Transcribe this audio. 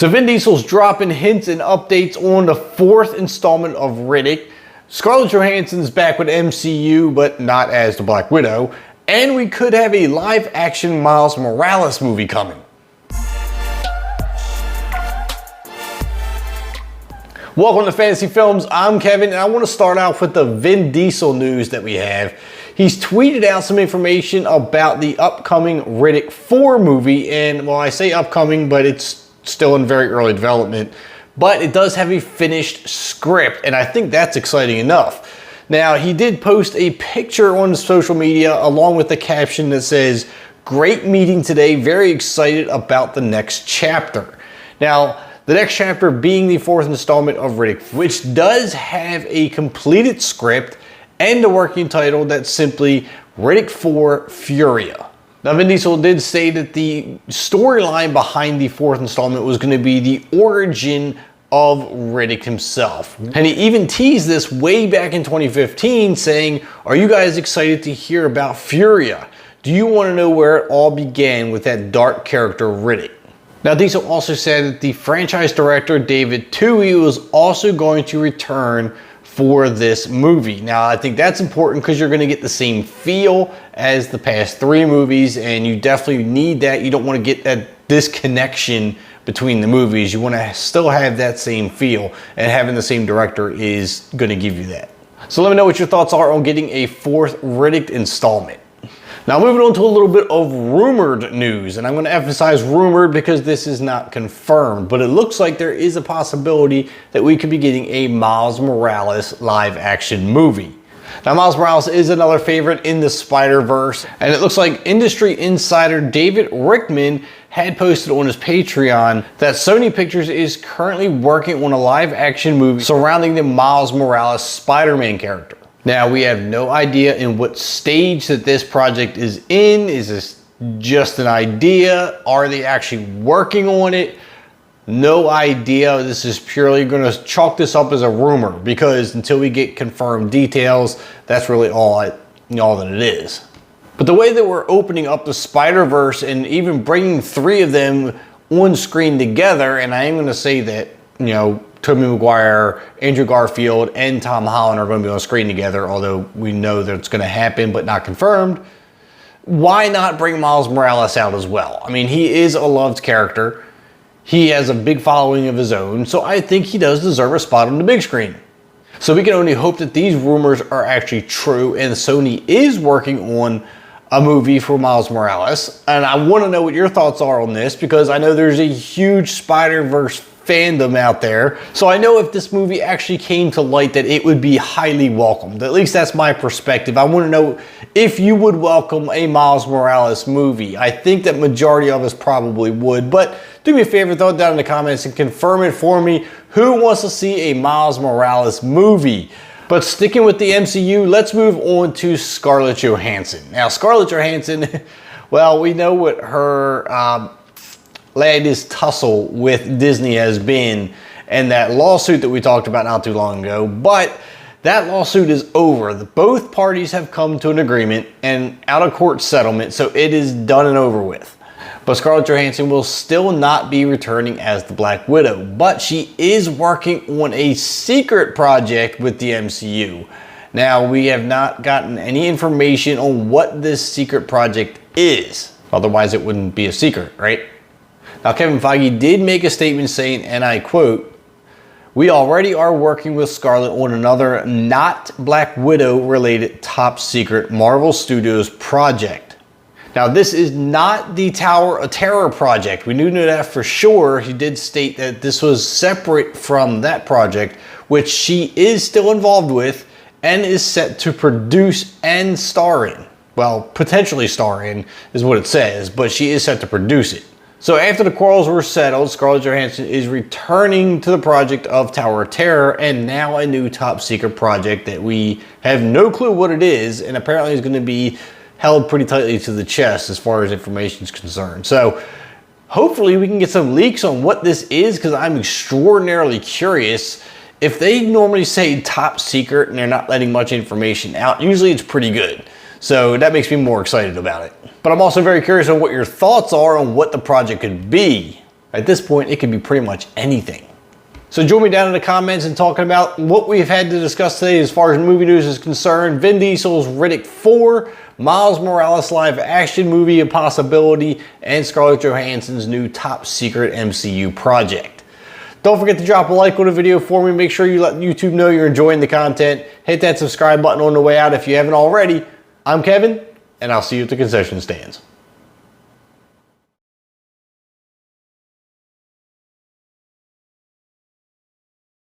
So Vin Diesel's dropping hints and updates on the 4th installment of Riddick. Scarlett Johansson's back with MCU, but not as the Black Widow. And we could have a live-action Miles Morales movie coming. Welcome to Fantasy Films. I'm Kevin, and I want to start off with the Vin Diesel news that we have. He's tweeted out some information about the upcoming Riddick 4 movie, and well, I say upcoming, but it's still in very early development. But it does have a finished script, and I think that's exciting enough. Now, he did post a picture on social media along with the caption that says, "Great meeting today, very excited about the next chapter." Now, the next chapter being the 4th installment of Riddick, which does have a completed script and a working title that's simply Riddick 4 Furia. Now, Vin Diesel did say that the storyline behind the 4th installment was going to be the origin of Riddick himself. And he even teased this way back in 2015 saying, "Are you guys excited to hear about Furia? Do you want to know where it all began with that dark character Riddick?" Now, Diesel also said that the franchise director, David Twohy, was also going to return for this movie. Now, I think that's important because you're going to get the same feel as the past 3 movies, and you definitely need that. You don't want to get that disconnection between the movies. You want to still have that same feel, and having the same director is going to give you that. So let me know what your thoughts are on getting a 4th Riddick installment. Now, moving on to a little bit of rumored news, and I'm going to emphasize rumored because this is not confirmed, but it looks like there is a possibility that we could be getting a Miles Morales live action movie. Now, Miles Morales is another favorite in the Spider-Verse, and it looks like industry insider David Rickman had posted on his Patreon that Sony Pictures is currently working on a live action movie surrounding the Miles Morales Spider-Man character. Now, we have no idea in what stage that this project is in. Is this just an idea? Are they actually working on it? No idea. This is purely going to chalk this up as a rumor because until we get confirmed details, that's really all that it is. But the way that we're opening up the Spider-Verse and even bringing 3 of them on screen together, and I am going to say that, Tobey Maguire, Andrew Garfield, and Tom Holland are going to be on screen together, although we know that it's going to happen, but not confirmed. Why not bring Miles Morales out as well? I mean, he is a loved character. He has a big following of his own, so I think he does deserve a spot on the big screen. So we can only hope that these rumors are actually true, and Sony is working on a movie for Miles Morales. And I want to know what your thoughts are on this because I know there's a huge Spider-Verse fandom out there. So I know if this movie actually came to light that it would be highly welcomed. At least that's my perspective. I want to know if you would welcome a Miles Morales movie. I think that majority of us probably would, but do me a favor, throw it down in the comments and confirm it for me. Who wants to see a Miles Morales movie? But sticking with the MCU, let's move on to Scarlett Johansson. Now, Scarlett Johansson, well, we know what her latest tussle with Disney has been and that lawsuit that we talked about not too long ago, but that lawsuit is over. Both parties have come to an agreement and out of court settlement, so it is done and over with. But Scarlett Johansson will still not be returning as the Black Widow, but she is working on a secret project with the MCU. Now, we have not gotten any information on what this secret project is. Otherwise, it wouldn't be a secret, right? Now, Kevin Feige did make a statement saying, and I quote, "We already are working with Scarlett on another not Black Widow related top secret Marvel Studios project." Now, this is not the Tower of Terror project. We knew that for sure. He did state that this was separate from that project, which she is still involved with and is set to produce and star in. Well, potentially star in is what it says, but she is set to produce it. So after the quarrels were settled, Scarlett Johansson is returning to the project of Tower of Terror and now a new top secret project that we have no clue what it is, and apparently is going to be held pretty tightly to the chest as far as information is concerned. So hopefully we can get some leaks on what this is because I'm extraordinarily curious. If they normally say top secret and they're not letting much information out, usually it's pretty good. So that makes me more excited about it. But I'm also very curious on what your thoughts are on what the project could be. At this point, it could be pretty much anything. So join me down in the comments and talking about what we've had to discuss today as far as movie news is concerned. Vin Diesel's Riddick 4, Miles Morales live action movie a possibility, and Scarlett Johansson's new top secret MCU project. Don't forget to drop a like on the video for me. Make sure you let YouTube know you're enjoying the content. Hit that subscribe button on the way out if you haven't already. I'm Kevin, and I'll see you at the concession stands.